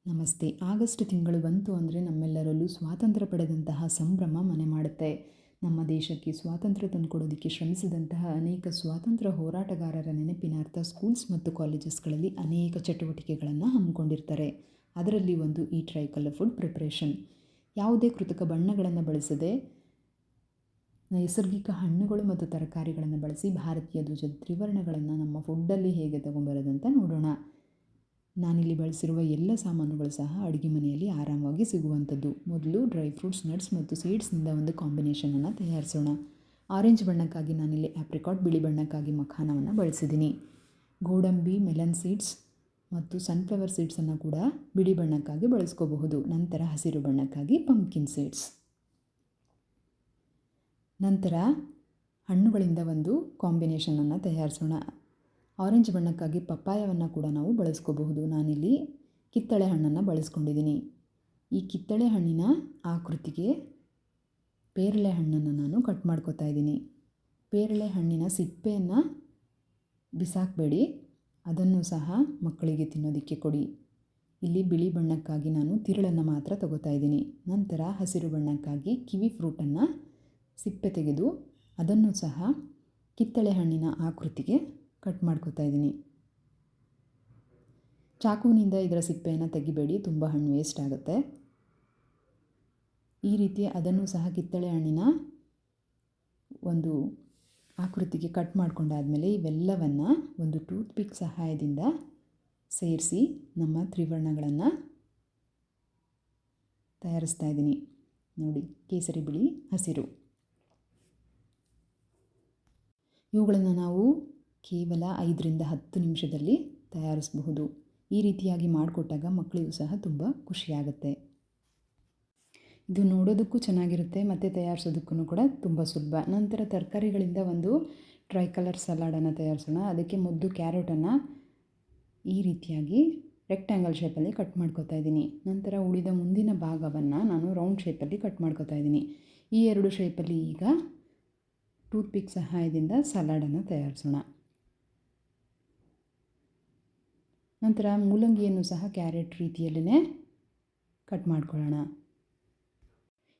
ನಮಸ್ತೆ. ಆಗಸ್ಟ್ ತಿಂಗಳು ಬಂತು ಅಂದರೆ ನಮ್ಮೆಲ್ಲರಲ್ಲೂ ಸ್ವಾತಂತ್ರ್ಯ ಪಡೆದಂತಹ ಸಂಭ್ರಮ ಮನೆ ಮಾಡುತ್ತೆ. ನಮ್ಮ ದೇಶಕ್ಕೆ ಸ್ವಾತಂತ್ರ್ಯ ತಂದುಕೊಡೋದಕ್ಕೆ ಶ್ರಮಿಸಿದಂತಹ ಅನೇಕ ಸ್ವಾತಂತ್ರ್ಯ ಹೋರಾಟಗಾರರ ನೆನಪಿನಾರ್ಥ ಸ್ಕೂಲ್ಸ್ ಮತ್ತು ಕಾಲೇಜಸ್ಗಳಲ್ಲಿ ಅನೇಕ ಚಟುವಟಿಕೆಗಳನ್ನು ಹಮ್ಮಿಕೊಂಡಿರ್ತಾರೆ. ಅದರಲ್ಲಿ ಒಂದು ಈ ಟ್ರೈ ಕಲರ್ಫುಲ್ ಪ್ರಿಪ್ರೇಷನ್. ಯಾವುದೇ ಕೃತಕ ಬಣ್ಣಗಳನ್ನು ಬಳಸದೆ ನೈಸರ್ಗಿಕ ಹಣ್ಣುಗಳು ಮತ್ತು ತರಕಾರಿಗಳನ್ನು ಬಳಸಿ ಭಾರತೀಯ ಧ್ವಜದ ತ್ರಿವರ್ಣಗಳನ್ನು ನಮ್ಮ ಫುಡ್ಡಲ್ಲಿ ಹೇಗೆ ತಗೊಂಬರೋದಂತ ನೋಡೋಣ. ನಾನಿಲ್ಲಿ ಬಳಸಿರುವ ಎಲ್ಲ ಸಾಮಾನುಗಳು ಸಹ ಅಡುಗೆ ಮನೆಯಲ್ಲಿ ಆರಾಮವಾಗಿ ಸಿಗುವಂಥದ್ದು. ಮೊದಲು ಡ್ರೈ ಫ್ರೂಟ್ಸ್, ನಟ್ಸ್ ಮತ್ತು ಸೀಡ್ಸ್ನಿಂದ ಒಂದು ಕಾಂಬಿನೇಷನನ್ನು ತಯಾರಿಸೋಣ. ಆರೆಂಜ್ ಬಣ್ಣಕ್ಕಾಗಿ ನಾನಿಲ್ಲಿ ಆಪ್ರಿಕಾಟ್, ಬಿಳಿ ಬಣ್ಣಕ್ಕಾಗಿ ಮಖಾನವನ್ನು ಬಳಸಿದ್ದೀನಿ. ಗೋಡಂಬಿ, ಮೆಲನ್ ಸೀಡ್ಸ್ ಮತ್ತು ಸನ್ಫ್ಲವರ್ ಸೀಡ್ಸನ್ನು ಕೂಡ ಬಿಳಿ ಬಣ್ಣಕ್ಕಾಗಿ ಬಳಸ್ಕೋಬಹುದು. ನಂತರ ಹಸಿರು ಬಣ್ಣಕ್ಕಾಗಿ ಪಂಪ್ಕಿನ್ ಸೀಡ್ಸ್. ನಂತರ ಹಣ್ಣುಗಳಿಂದ ಒಂದು ಕಾಂಬಿನೇಷನನ್ನು ತಯಾರಿಸೋಣ. ಆರೆಂಜ್ ಬಣ್ಣಕ್ಕಾಗಿ ಪಪ್ಪಾಯವನ್ನು ಕೂಡ ನಾವು ಬಳಸ್ಕೋಬಹುದು. ನಾನಿಲ್ಲಿ ಕಿತ್ತಳೆ ಹಣ್ಣನ್ನು ಬಳಸ್ಕೊಂಡಿದ್ದೀನಿ. ಈ ಕಿತ್ತಳೆ ಹಣ್ಣಿನ ಆಕೃತಿಗೆ ಪೇರಳೆ ಹಣ್ಣನ್ನು ನಾನು ಕಟ್ ಮಾಡ್ಕೋತಾ ಇದ್ದೀನಿ. ಪೇರಳೆ ಹಣ್ಣಿನ ಸಿಪ್ಪೆಯನ್ನು ಬಿಸಾಕಬೇಡಿ, ಅದನ್ನು ಸಹ ಮಕ್ಕಳಿಗೆ ತಿನ್ನೋದಕ್ಕೆ ಕೊಡಿ. ಇಲ್ಲಿ ಬಿಳಿ ಬಣ್ಣಕ್ಕಾಗಿ ನಾನು ತಿರುಳನ್ನು ಮಾತ್ರ ತಗೋತಾ ಇದ್ದೀನಿ. ನಂತರ ಹಸಿರು ಬಣ್ಣಕ್ಕಾಗಿ ಕಿವಿ ಫ್ರೂಟನ್ನು ಸಿಪ್ಪೆ ತೆಗೆದು ಅದನ್ನು ಸಹ ಕಿತ್ತಳೆ ಹಣ್ಣಿನ ಆಕೃತಿಗೆ ಕಟ್ ಮಾಡ್ಕೋತಾ ಇದ್ದೀನಿ. ಚಾಕುವಿನಿಂದ ಇದರ ಸಿಪ್ಪೆಯನ್ನು ತೆಗಿಬೇಡಿ, ತುಂಬ ಹಣ್ಣು ವೇಸ್ಟ್ ಆಗುತ್ತೆ. ಈ ರೀತಿ ಅದನ್ನು ಸಹ ಕಿತ್ತಳೆ ಹಣ್ಣಿನ ಒಂದು ಆಕೃತಿಗೆ ಕಟ್ ಮಾಡ್ಕೊಂಡಾದಮೇಲೆ ಇವೆಲ್ಲವನ್ನು ಒಂದು ಟೂತ್ ಪಿಕ್ ಸಹಾಯದಿಂದ ಸೇರಿಸಿ ನಮ್ಮ ತ್ರಿವರ್ಣಗಳನ್ನು ತಯಾರಿಸ್ತಾ ಇದ್ದೀನಿ. ನೋಡಿ, ಕೇಸರಿ, ಬಿಳಿ, ಹಸಿರು. ಇವುಗಳನ್ನು ನಾವು ಕೇವಲ 5ರಿಂದ 10 ನಿಮಿಷದಲ್ಲಿ ತಯಾರಿಸಬಹುದು. ಈ ರೀತಿಯಾಗಿ ಮಾಡಿಕೊಟ್ಟಾಗ ಮಕ್ಕಳಿಗೂ ಸಹ ತುಂಬ ಖುಷಿಯಾಗುತ್ತೆ. ಇದು ನೋಡೋದಕ್ಕೂ ಚೆನ್ನಾಗಿರುತ್ತೆ ಮತ್ತು ತಯಾರಿಸೋದಕ್ಕೂ ಕೂಡ ತುಂಬ ಸುಲಭ. ನಂತರ ತರಕಾರಿಗಳಿಂದ ಒಂದು ಟ್ರೈ ಕಲರ್ ಸಲಾಡನ್ನು ತಯಾರಿಸೋಣ. ಅದಕ್ಕೆ ಮೊದಲು ಕ್ಯಾರೆಟನ್ನು ಈ ರೀತಿಯಾಗಿ ರೆಕ್ಟ್ಯಾಂಗಲ್ ಶೇಪಲ್ಲಿ ಕಟ್ ಮಾಡ್ಕೋತಾ ಇದ್ದೀನಿ. ನಂತರ ಉಳಿದ ಮುಂದಿನ ಭಾಗವನ್ನು ನಾನು ರೌಂಡ್ ಶೇಪಲ್ಲಿ ಕಟ್ ಮಾಡ್ಕೋತಾ ಇದ್ದೀನಿ. ಈ ಎರಡು ಶೇಪಲ್ಲಿ ಈಗ ಟೂತ್ ಪಿಕ್ ಸಹಾಯದಿಂದ ಸಲಾಡನ್ನು ತಯಾರಿಸೋಣ. ನಂತರ ಮೂಲಂಗಿಯನ್ನು ಸಹ ಕ್ಯಾರೆಟ್ ರೀತಿಯಲ್ಲೇ ಕಟ್ ಮಾಡ್ಕೊಳ್ಳೋಣ.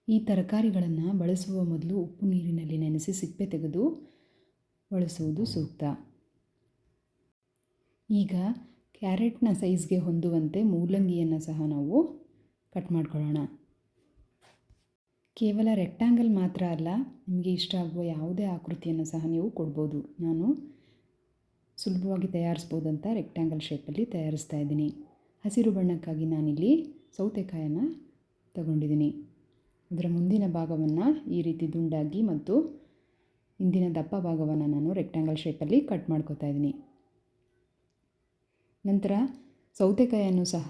ಈ ತರಕಾರಿಗಳನ್ನು ಬಳಸುವ ಮೊದಲು ಉಪ್ಪು ನೀರಿನಲ್ಲಿ ನೆನೆಸಿ ಸಿಪ್ಪೆ ತೆಗೆದು ಬಳಸುವುದು ಸೂಕ್ತ. ಈಗ ಕ್ಯಾರೆಟ್ನ ಸೈಜ್ಗೆ ಹೊಂದುವಂತೆ ಮೂಲಂಗಿಯನ್ನು ಸಹ ನಾವು ಕಟ್ ಮಾಡ್ಕೊಳ್ಳೋಣ. ಕೇವಲ ರೆಕ್ಟ್ಯಾಂಗಲ್ ಮಾತ್ರ ಅಲ್ಲ, ನಿಮಗೆ ಇಷ್ಟ ಆಗುವ ಯಾವುದೇ ಆಕೃತಿಯನ್ನು ಸಹ ನೀವು ಕೊಡ್ಬೋದು. ನಾನು ಸುಲಭವಾಗಿ ತಯಾರಿಸ್ಬೋದಂತ ರೆಕ್ಟ್ಯಾಂಗಲ್ ಶೇಪಲ್ಲಿ ತಯಾರಿಸ್ತಾ ಇದ್ದೀನಿ. ಹಸಿರು ಬಣ್ಣಕ್ಕಾಗಿ ನಾನಿಲ್ಲಿ ಸೌತೆಕಾಯನ್ನು ತಗೊಂಡಿದ್ದೀನಿ. ಅದರ ಮುಂದಿನ ಭಾಗವನ್ನು ಈ ರೀತಿ ದುಂಡಾಗಿ ಮತ್ತು ಹಿಂದಿನ ದಪ್ಪ ಭಾಗವನ್ನು ನಾನು ರೆಕ್ಟ್ಯಾಂಗಲ್ ಶೇಪಲ್ಲಿ ಕಟ್ ಮಾಡ್ಕೋತಾ ಇದ್ದೀನಿ. ನಂತರ ಸೌತೆಕಾಯನ್ನು ಸಹ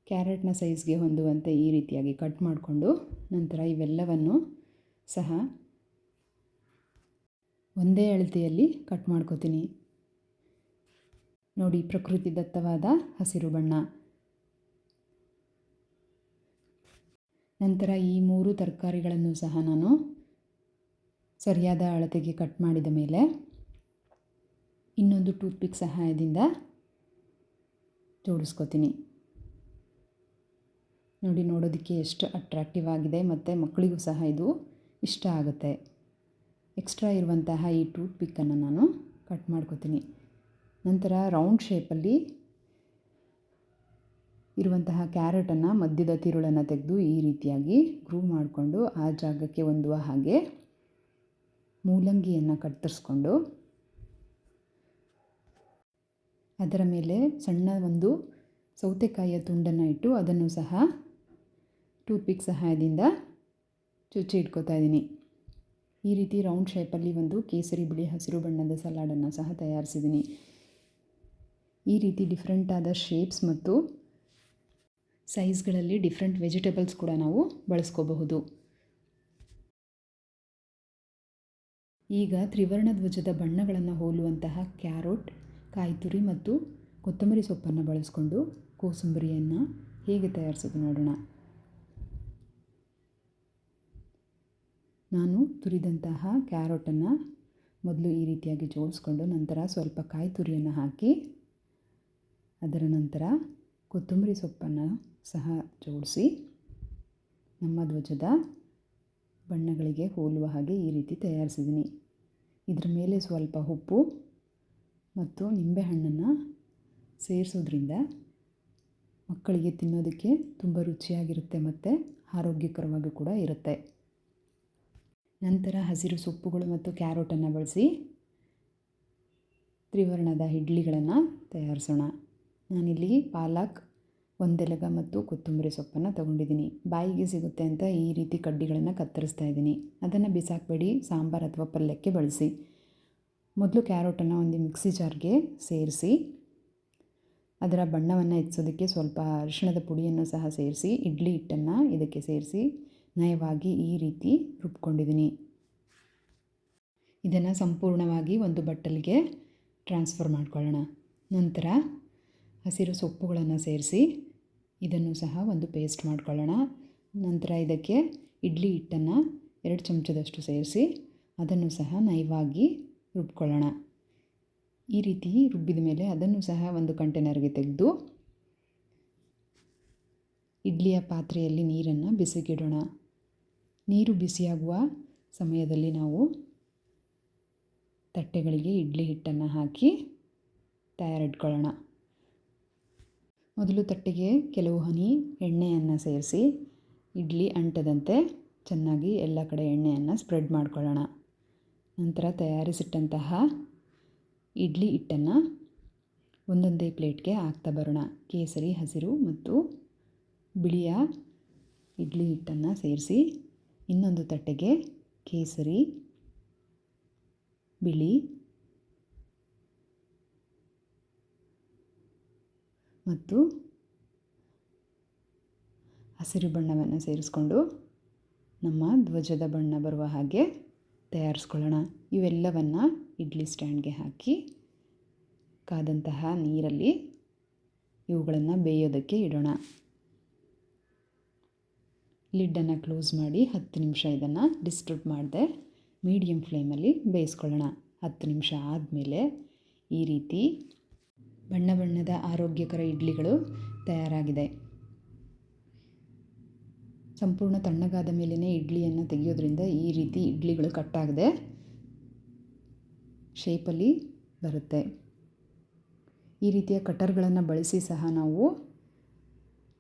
ಕ್ಯಾರೆಟ್ನ ಸೈಜ್ಗೆ ಹೊಂದುವಂತೆ ಈ ರೀತಿಯಾಗಿ ಕಟ್ ಮಾಡಿಕೊಂಡು ನಂತರ ಇವೆಲ್ಲವನ್ನು ಸಹ ಒಂದೇ ಅಳತೆಯಲ್ಲಿ ಕಟ್ ಮಾಡ್ಕೋತೀನಿ. ನೋಡಿ, ಪ್ರಕೃತಿ ದತ್ತವಾದ ಹಸಿರು ಬಣ್ಣ. ನಂತರ ಈ 3 ತರಕಾರಿಗಳನ್ನು ಸಹ ನಾನು ಸರಿಯಾದ ಅಳತೆಗೆ ಕಟ್ ಮಾಡಿದ ಮೇಲೆ ಇನ್ನೊಂದು ಟೂತ್ ಪಿಕ್ ಸಹಾಯದಿಂದ ಜೋಡಿಸ್ಕೋತೀನಿ. ನೋಡಿ, ನೋಡೋದಕ್ಕೆ ಎಷ್ಟು ಅಟ್ರಾಕ್ಟಿವ್ ಆಗಿದೆ ಮತ್ತು ಮಕ್ಕಳಿಗೂ ಸಹ ಇದು ಇಷ್ಟ ಆಗುತ್ತೆ. ಎಕ್ಸ್ಟ್ರಾ ಇರುವಂತಹ ಈ ಟೂತ್ ಪಿಕ್ಕನ್ನು ನಾನು ಕಟ್ ಮಾಡ್ಕೋತೀನಿ. ನಂತರ ರೌಂಡ್ ಶೇಪಲ್ಲಿ ಇರುವಂತಹ ಕ್ಯಾರೆಟನ್ನು ಮಧ್ಯದ ತಿರುಳನ್ನು ತೆಗೆದು ಈ ರೀತಿಯಾಗಿ ಗ್ರೂವ್ ಮಾಡಿಕೊಂಡು ಆ ಜಾಗಕ್ಕೆ ಹೊಂದುವ ಹಾಗೆ ಮೂಲಂಗಿಯನ್ನು ಕತ್ತರಿಸ್ಕೊಂಡು ಅದರ ಮೇಲೆ ಸಣ್ಣ ಒಂದು ಸೌತೆಕಾಯಿಯ ತುಂಡನ್ನು ಇಟ್ಟು ಅದನ್ನು ಸಹ ಟೂತ್ ಪಿಕ್ ಸಹಾಯದಿಂದ ಚುಚ್ಚಿ ಇಟ್ಕೋತಾ ಇದ್ದೀನಿ. ಈ ರೀತಿ ರೌಂಡ್ ಶೇಪಲ್ಲಿ ಒಂದು ಕೇಸರಿ, ಬಿಳಿ, ಹಸಿರು ಬಣ್ಣದ ಸಲಾಡನ್ನು ಸಹ ತಯಾರಿಸಿದ್ದೀನಿ. ಈ ರೀತಿ ಡಿಫ್ರೆಂಟ್ ಆದ ಶೇಪ್ಸ್ ಮತ್ತು ಸೈಜ್ಗಳಲ್ಲಿ ಡಿಫ್ರೆಂಟ್ ವೆಜಿಟೇಬಲ್ಸ್ ಕೂಡ ನಾವು ಬಳಸ್ಕೋಬಹುದು. ಈಗ ತ್ರಿವರ್ಣ ಧ್ವಜದ ಬಣ್ಣಗಳನ್ನು ಹೋಲುವಂತಹ ಕ್ಯಾರೋಟ್, ಕಾಯಿ ತುರಿ ಮತ್ತು ಕೊತ್ತಂಬರಿ ಸೊಪ್ಪನ್ನು ಬಳಸ್ಕೊಂಡು ಕೋಸಂಬರಿಯನ್ನು ಹೇಗೆ ತಯಾರಿಸೋದು ನೋಡೋಣ. ನಾನು ತುರಿದಂತಹ ಕ್ಯಾರೋಟನ್ನು ಮೊದಲು ಈ ರೀತಿಯಾಗಿ ಜೋಡಿಸ್ಕೊಂಡು ನಂತರ ಸ್ವಲ್ಪ ಕಾಯಿ ತುರಿಯನ್ನು ಹಾಕಿ ಅದರ ನಂತರ ಕೊತ್ತಂಬರಿ ಸೊಪ್ಪನ್ನು ಸಹ ಜೋಡಿಸಿ ನಮ್ಮ ಧ್ವಜದ ಬಣ್ಣಗಳಿಗೆ ಹೋಲುವ ಹಾಗೆ ಈ ರೀತಿ ತಯಾರಿಸಿದ್ದೀನಿ. ಇದರ ಮೇಲೆ ಸ್ವಲ್ಪ ಉಪ್ಪು ಮತ್ತು ನಿಂಬೆಹಣ್ಣನ್ನು ಸೇರಿಸೋದ್ರಿಂದ ಮಕ್ಕಳಿಗೆ ತಿನ್ನೋದಕ್ಕೆ ತುಂಬ ರುಚಿಯಾಗಿರುತ್ತೆ ಮತ್ತು ಆರೋಗ್ಯಕರವಾಗಿ ಕೂಡ ಇರುತ್ತೆ. ನಂತರ ಹಸಿರು ಸೊಪ್ಪುಗಳು ಮತ್ತು ಕ್ಯಾರೆಟನ್ನು ಬಳಸಿ ತ್ರಿವರ್ಣದ ಇಡ್ಲಿಗಳನ್ನು ತಯಾರಿಸೋಣ. ನಾನಿಲ್ಲಿ ಪಾಲಕ್, ಒಂದೆಲಗ ಮತ್ತು ಕೊತ್ತಂಬರಿ ಸೊಪ್ಪನ್ನು ತಗೊಂಡಿದ್ದೀನಿ. ಬಾಯಿಗೆ ಸಿಗುತ್ತೆ ಅಂತ ಈ ರೀತಿ ಕಡ್ಡಿಗಳನ್ನು ಕತ್ತರಿಸ್ತಾ ಇದ್ದೀನಿ. ಅದನ್ನು ಬಿಸಾಕಬೇಡಿ, ಸಾಂಬಾರು ಅಥವಾ ಪಲ್ಯಕ್ಕೆ ಬಳಸಿ. ಮೊದಲು ಕ್ಯಾರೆಟನ್ನು ಒಂದು ಮಿಕ್ಸಿ ಜಾರ್ಗೆ ಸೇರಿಸಿ ಅದರ ಬಣ್ಣವನ್ನು ಹೆಚ್ಚಿಸೋದಕ್ಕೆ ಸ್ವಲ್ಪ ಅರಿಶಿಣದ ಪುಡಿಯನ್ನು ಸಹ ಸೇರಿಸಿ ಇಡ್ಲಿ ಹಿಟ್ಟನ್ನು ಇದಕ್ಕೆ ಸೇರಿಸಿ ನಯವಾಗಿ ಈ ರೀತಿ ರುಬ್ಕೊಂಡಿದ್ದೀನಿ. ಇದನ್ನು ಸಂಪೂರ್ಣವಾಗಿ ಒಂದು ಬಟ್ಟಲಿಗೆ ಟ್ರಾನ್ಸ್ಫರ್ ಮಾಡ್ಕೊಳ್ಳೋಣ. ನಂತರ ಹಸಿರು ಸೊಪ್ಪುಗಳನ್ನು ಸೇರಿಸಿ ಇದನ್ನು ಸಹ ಒಂದು ಪೇಸ್ಟ್ ಮಾಡ್ಕೊಳ್ಳೋಣ. ನಂತರ ಇದಕ್ಕೆ ಇಡ್ಲಿ ಹಿಟ್ಟನ್ನು 2 ಚಮಚದಷ್ಟು ಸೇರಿಸಿ ಅದನ್ನು ಸಹ ನಯವಾಗಿ ರುಬ್ಕೊಳ್ಳೋಣ. ಈ ರೀತಿ ರುಬ್ಬಿದ ಮೇಲೆ ಅದನ್ನು ಸಹ ಒಂದು ಕಂಟೈನರ್ಗೆ ತೆಗೆದು ಇಡ್ಲಿಯ ಪಾತ್ರೆಯಲ್ಲಿ ನೀರನ್ನು ಬಿಸಿಗಿಡೋಣ. ನೀರು ಬಿಸಿಯಾಗುವ ಸಮಯದಲ್ಲಿ ನಾವು ತಟ್ಟೆಗಳಿಗೆ ಇಡ್ಲಿ ಹಿಟ್ಟನ್ನು ಹಾಕಿ ತಯಾರಿಟ್ಕೊಳ್ಳೋಣ. ಮೊದಲು ತಟ್ಟೆಗೆ ಕೆಲವು ಹನಿ ಎಣ್ಣೆಯನ್ನು ಸೇರಿಸಿ ಇಡ್ಲಿ ಅಂಟದಂತೆ ಚೆನ್ನಾಗಿ ಎಲ್ಲ ಕಡೆ ಎಣ್ಣೆಯನ್ನು ಸ್ಪ್ರೆಡ್ ಮಾಡ್ಕೊಳ್ಳೋಣ. ನಂತರ ತಯಾರಿಸಿಟ್ಟಂತಹ ಇಡ್ಲಿ ಹಿಟ್ಟನ್ನು ಒಂದೊಂದೇ ಪ್ಲೇಟ್ಗೆ ಹಾಕ್ತಾ ಬರೋಣ. ಕೇಸರಿ, ಹಸಿರು ಮತ್ತು ಬಿಳಿಯ ಇಡ್ಲಿ ಹಿಟ್ಟನ್ನು ಸೇರಿಸಿ ಇನ್ನೊಂದು ತಟ್ಟೆಗೆ ಕೇಸರಿ, ಬಿಳಿ ಮತ್ತು ಹಸಿರು ಬಣ್ಣವನ್ನು ಸೇರಿಸ್ಕೊಂಡು ನಮ್ಮ ಧ್ವಜದ ಬಣ್ಣ ಬರುವ ಹಾಗೆ ತಯಾರಿಸ್ಕೊಳ್ಳೋಣ. ಇವೆಲ್ಲವನ್ನು ಇಡ್ಲಿ ಸ್ಟ್ಯಾಂಡ್ಗೆ ಹಾಕಿ ಕಾದಂತಹ ನೀರಲ್ಲಿ ಇವುಗಳನ್ನು ಬೇಯೋದಕ್ಕೆ ಇಡೋಣ. ಲಿಡ್ಡನ್ನು ಕ್ಲೋಸ್ ಮಾಡಿ 10 ನಿಮಿಷ ಇದನ್ನು ಡಿಸ್ಟರ್ಬ್ ಮಾಡದೆ ಮೀಡಿಯಮ್ ಫ್ಲೇಮಲ್ಲಿ ಬೇಯಿಸ್ಕೊಳ್ಳೋಣ. 10 ನಿಮಿಷ ಆದಮೇಲೆ ಈ ರೀತಿ ಬಣ್ಣ ಬಣ್ಣದ ಆರೋಗ್ಯಕರ ಇಡ್ಲಿಗಳು ತಯಾರಾಗಿದೆ. ಸಂಪೂರ್ಣ ತಣ್ಣಗಾದ ಮೇಲೇ ಇಡ್ಲಿಯನ್ನು ತೆಗೆಯೋದ್ರಿಂದ ಈ ರೀತಿ ಇಡ್ಲಿಗಳು ಕಟ್ಟಾಗದೆ ಶೇಪಲ್ಲಿ ಬರುತ್ತೆ. ಈ ರೀತಿಯ ಕಟರ್ಗಳನ್ನು ಬಳಸಿ ಸಹ ನಾವು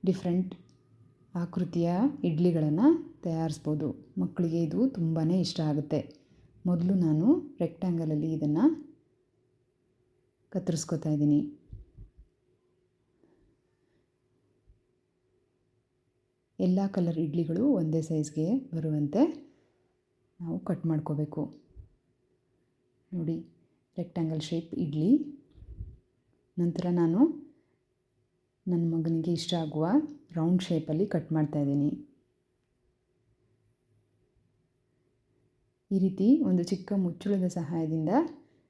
ಡಿಫ್ರೆಂಟ್ ಆಕೃತಿಯ ಇಡ್ಲಿಗಳನ್ನು ತಯಾರಿಸ್ಬೋದು. ಮಕ್ಕಳಿಗೆ ಇದು ತುಂಬಾ ಇಷ್ಟ ಆಗುತ್ತೆ. ಮೊದಲು ನಾನು ರೆಕ್ಟ್ಯಾಂಗಲಲ್ಲಿ ಇದನ್ನು ಕತ್ತರಿಸ್ಕೊತಾ ಇದ್ದೀನಿ. ಎಲ್ಲ ಕಲರ್ ಇಡ್ಲಿಗಳು ಒಂದೇ ಸೈಜ್ಗೆ ಬರುವಂತೆ ನಾವು ಕಟ್ ಮಾಡ್ಕೋಬೇಕು. ನೋಡಿ, ರೆಕ್ಟ್ಯಾಂಗಲ್ ಶೇಪ್ ಇಡ್ಲಿ. ನಂತರ ನಾನು ನನ್ನ ಮಗನಿಗೆ ಇಷ್ಟ ಆಗುವ ರೌಂಡ್ ಶೇಪಲ್ಲಿ ಕಟ್ ಮಾಡ್ತಾಯಿದ್ದೀನಿ. ಈ ರೀತಿ ಒಂದು ಚಿಕ್ಕ ಮುಚ್ಚಳದ ಸಹಾಯದಿಂದ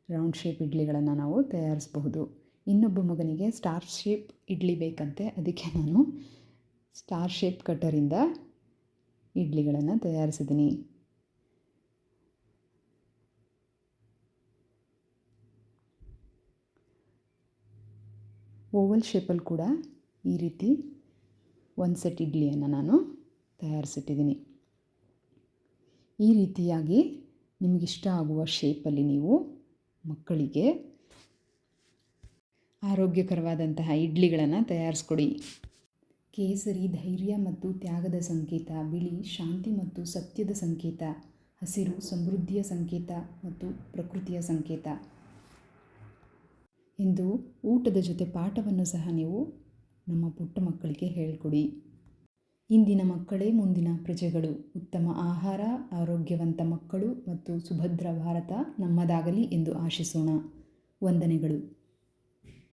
ರೌಂಡ್ ಶೇಪ್ ಇಡ್ಲಿಗಳನ್ನು ನಾವು ತಯಾರಿಸಬಹುದು. ಇನ್ನೊಬ್ಬ ಮಗನಿಗೆ ಸ್ಟಾರ್ ಶೇಪ್ ಇಡ್ಲಿ ಬೇಕಂತೆ, ಅದಕ್ಕೆ ನಾನು ಸ್ಟಾರ್ ಶೇಪ್ ಕಟ್ಟರಿಂದ ಇಡ್ಲಿಗಳನ್ನು ತಯಾರಿಸಿದ್ದೀನಿ. ಓವಲ್ ಶೇಪಲ್ಲಿ ಕೂಡ ಈ ರೀತಿ ಒಂದು ಸೆಟ್ ಇಡ್ಲಿಯನ್ನು ನಾನು ತಯಾರಿಸಿಟ್ಟಿದ್ದೀನಿ. ಈ ರೀತಿಯಾಗಿ ನಿಮಗಿಷ್ಟ ಆಗುವ ಶೇಪಲ್ಲಿ ನೀವು ಮಕ್ಕಳಿಗೆ ಆರೋಗ್ಯಕರವಾದಂತಹ ಇಡ್ಲಿಗಳನ್ನು ತಯಾರಿಸ್ಕೊಡಿ. ಕೇಸರಿ ಧೈರ್ಯ ಮತ್ತು ತ್ಯಾಗದ ಸಂಕೇತ, ಬಿಳಿ ಶಾಂತಿ ಮತ್ತು ಸತ್ಯದ ಸಂಕೇತ, ಹಸಿರು ಸಮೃದ್ಧಿಯ ಸಂಕೇತ ಮತ್ತು ಪ್ರಕೃತಿಯ ಸಂಕೇತ ಎಂದು ಊಟದ ಜೊತೆ ಪಾಠವನ್ನು ಸಹ ನೀವು ನಮ್ಮ ಪುಟ್ಟ ಮಕ್ಕಳಿಗೆ ಹೇಳಿಕೊಡಿ. ಇಂದಿನ ಮಕ್ಕಳೇ ಮುಂದಿನ ಪ್ರಜೆಗಳು. ಉತ್ತಮ ಆಹಾರ, ಆರೋಗ್ಯವಂತ ಮಕ್ಕಳು ಮತ್ತು ಸುಭದ್ರ ಭಾರತ ನಮ್ಮದಾಗಲಿ ಎಂದು ಆಶಿಸೋಣ. ವಂದನೆಗಳು.